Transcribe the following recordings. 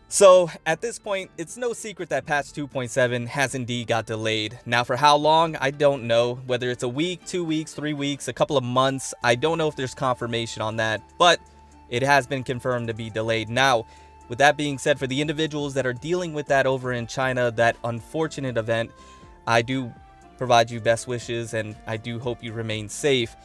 So at this point, it's no secret that patch 2.7 has indeed got delayed. Now for how long, I don't know. Whether it's a week, 2 weeks, 3 weeks, a couple of months, I don't know if there's confirmation on that, but it has been confirmed to be delayed. Now, with that being said, for the individuals that are dealing with that over in China, that unfortunate event, I do provide you best wishes and I do hope you remain safe.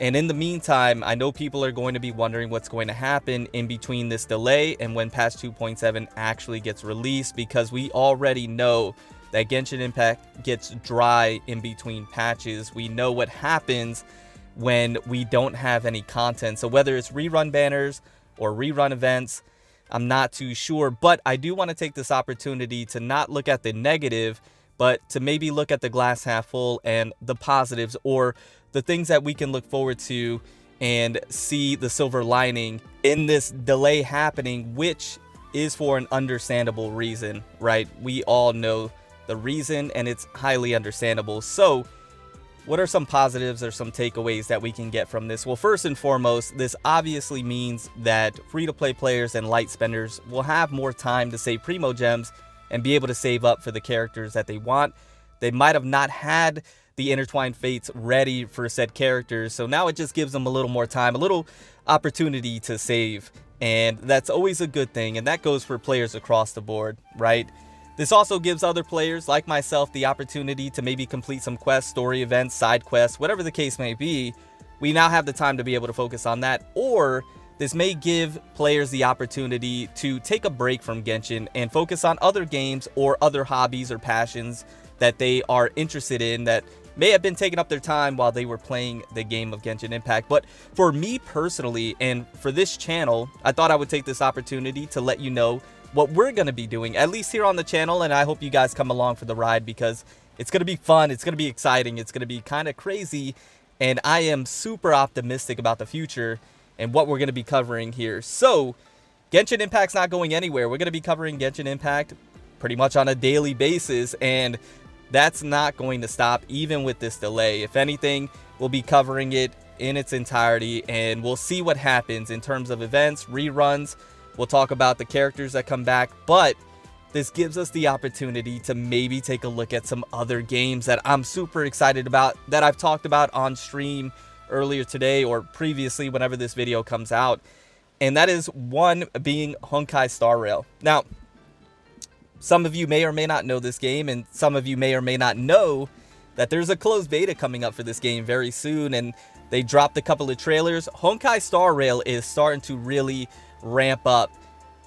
And in the meantime, I know people are going to be wondering what's going to happen in between this delay and when patch 2.7 actually gets released, because we already know that Genshin Impact gets dry in between patches. We know what happens when we don't have any content. So whether it's rerun banners or rerun events, I'm not too sure, but I do want to take this opportunity to not look at the negative, but to maybe look at the glass half full and the positives, or the things that we can look forward to and see the silver lining in this delay happening, which is for an understandable reason, right? We all know the reason and it's highly understandable. So what are some positives or some takeaways that we can get from this? Well, first and foremost, this obviously means that free-to-play players and light spenders will have more time to save primo gems and be able to save up for the characters that they want. They might have not had the intertwined fates ready for said characters, so now it just gives them a little more time, a little opportunity to save, and that's always a good thing, and that goes for players across the board, right? This also gives other players like myself the opportunity to maybe complete some quests, story events, side quests, whatever the case may be. We now have the time to be able to focus on that, or this may give players the opportunity to take a break from Genshin and focus on other games or other hobbies or passions that they are interested in that may have been taking up their time while they were playing the game of Genshin Impact. But for me personally, and for this channel, I thought I would take this opportunity to let you know what we're going to be doing, at least here on the channel, and I hope you guys come along for the ride, because it's going to be fun, it's going to be exciting, it's going to be kind of crazy, and I am super optimistic about the future and what we're going to be covering here. So, Genshin Impact's not going anywhere. We're going to be covering Genshin Impact pretty much on a daily basis, and that's not going to stop even with this delay. If anything, we'll be covering it in its entirety, and we'll see what happens in terms of events, reruns. We'll talk about the characters that come back, but this gives us the opportunity to maybe take a look at some other games that I'm super excited about, that I've talked about on stream earlier today or previously whenever this video comes out. And that is one being Honkai Star Rail. Now, some of you may or may not know this game, and some of you may or may not know that there's a closed beta coming up for this game very soon, and they dropped a couple of trailers. Honkai Star Rail is starting to really ramp up,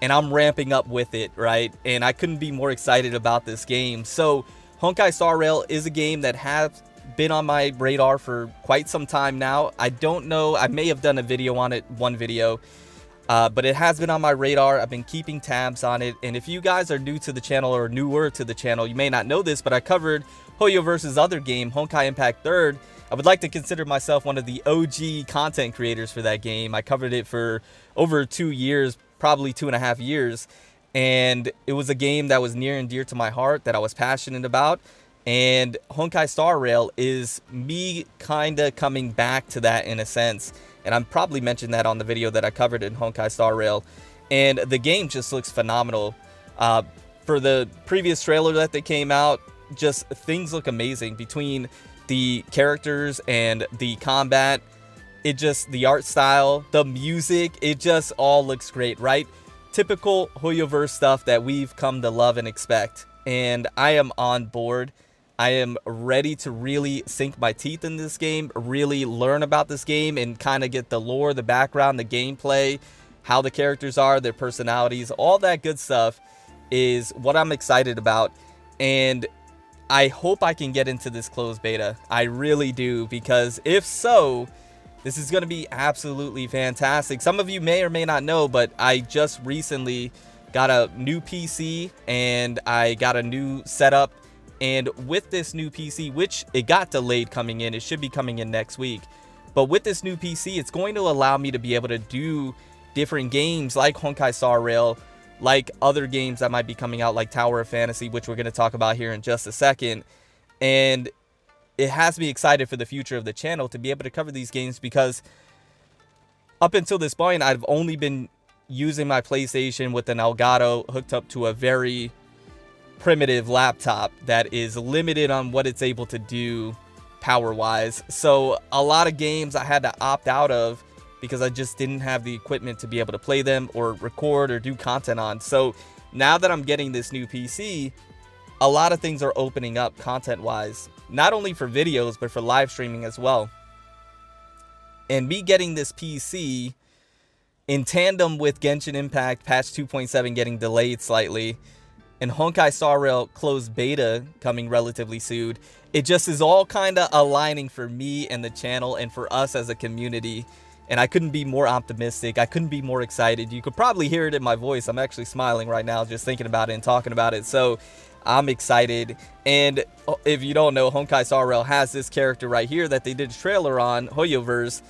and I'm ramping up with it, right? And I couldn't be more excited about this game. So Honkai Star Rail is a game that has been on my radar for quite some time now. I don't know, I may have done a video on it, one video, but it has been on my radar. I've been keeping tabs on it, and if you guys are new to the channel or newer to the channel, you may not know this, but I covered Hoyoverse's other game, Honkai Impact 3rd. I would like to consider myself one of the OG content creators for that game. I covered it for over 2 years, probably 2.5 years, and it was a game that was near and dear to my heart, that I was passionate about, and Honkai Star Rail is me kind of coming back to that in a sense. And I'm probably mentioned that on the video that I covered in Honkai Star Rail. And the game just looks phenomenal. For the previous trailer that they came out, just things look amazing. Between the characters and the combat, it just, the art style, the music, it just all looks great, right? Typical Hoyoverse stuff that we've come to love and expect. And I am on board. I am ready to really sink my teeth in this game, really learn about this game, and kind of get the lore, the background, the gameplay, how the characters are, their personalities, all that good stuff is what I'm excited about. And I hope I can get into this closed beta. I really do, because if so, this is going to be absolutely fantastic. Some of you may or may not know, but I just recently got a new PC and I got a new setup. And with this new PC, which it got delayed coming in, it should be coming in next week. But with this new PC, it's going to allow me to be able to do different games like Honkai Star Rail, like other games that might be coming out like Tower of Fantasy, which we're going to talk about here in just a second. And it has me excited for the future of the channel to be able to cover these games, because up until this point, I've only been using my PlayStation with an Elgato hooked up to a very primitive laptop that is limited on what it's able to do power-wise. So a lot of games I had to opt out of because I just didn't have the equipment to be able to play them or record or do content on. So now that I'm getting this new PC, a lot of things are opening up content-wise, not only for videos, but for live streaming as well. And me getting this PC in tandem with Genshin Impact patch 2.7 getting delayed slightly, and Honkai Star Rail closed beta coming relatively soon, it just is all kind of aligning for me and the channel and for us as a community. And I couldn't be more optimistic. I couldn't be more excited. You could probably hear it in my voice. I'm actually smiling right now just thinking about it and talking about it. So I'm excited. And if you don't know, Honkai Star Rail has this character right here that they did a trailer on, Hoyoverse,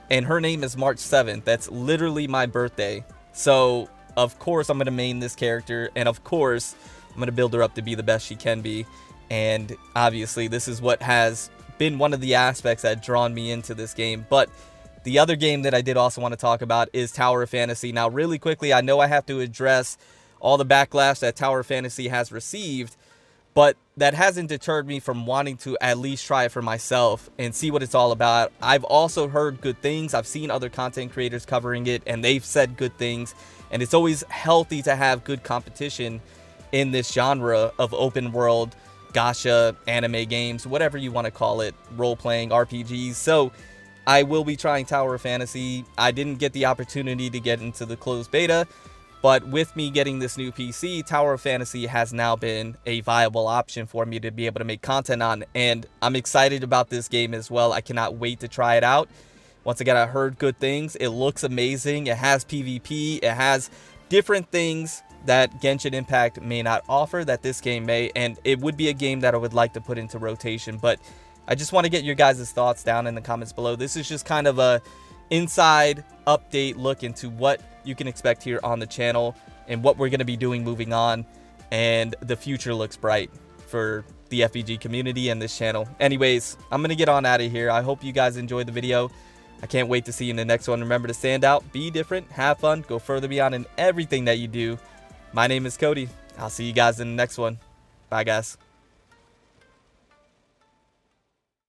and her name is March 7th. That's literally my birthday. So of course I'm going to main this character, and of course I'm going to build her up to be the best she can be. And obviously this is what has been one of the aspects that drawn me into this game. But the other game that I did also want to talk about is Tower of Fantasy. Now, really quickly, I know I have to address all the backlash that Tower of Fantasy has received, but that hasn't deterred me from wanting to at least try it for myself and see what it's all about. I've also heard good things. I've seen other content creators covering it, and they've said good things. And it's always healthy to have good competition in this genre of open world, gacha, anime games, whatever you want to call it, role-playing, RPGs. So I will be trying Tower of Fantasy. I didn't get the opportunity to get into the closed beta, but with me getting this new PC, Tower of Fantasy has now been a viable option for me to be able to make content on, and I'm excited about this game as well. I cannot wait to try it out. Once again, I heard good things. It looks amazing. It has PvP. It has different things that Genshin Impact may not offer that this game may, and it would be a game that I would like to put into rotation. But I just want to get your guys' thoughts down in the comments below. This is just kind of a inside update look into what you can expect here on the channel and what we're going to be doing moving on, and the future looks bright for the FBG community and this channel. Anyways, I'm going to get on out of here. I hope you guys enjoyed the video. I can't wait to see you in the next one. Remember to stand out, be different, have fun, go further beyond in everything that you do. My name is Cody. I'll see you guys in the next one. Bye, guys.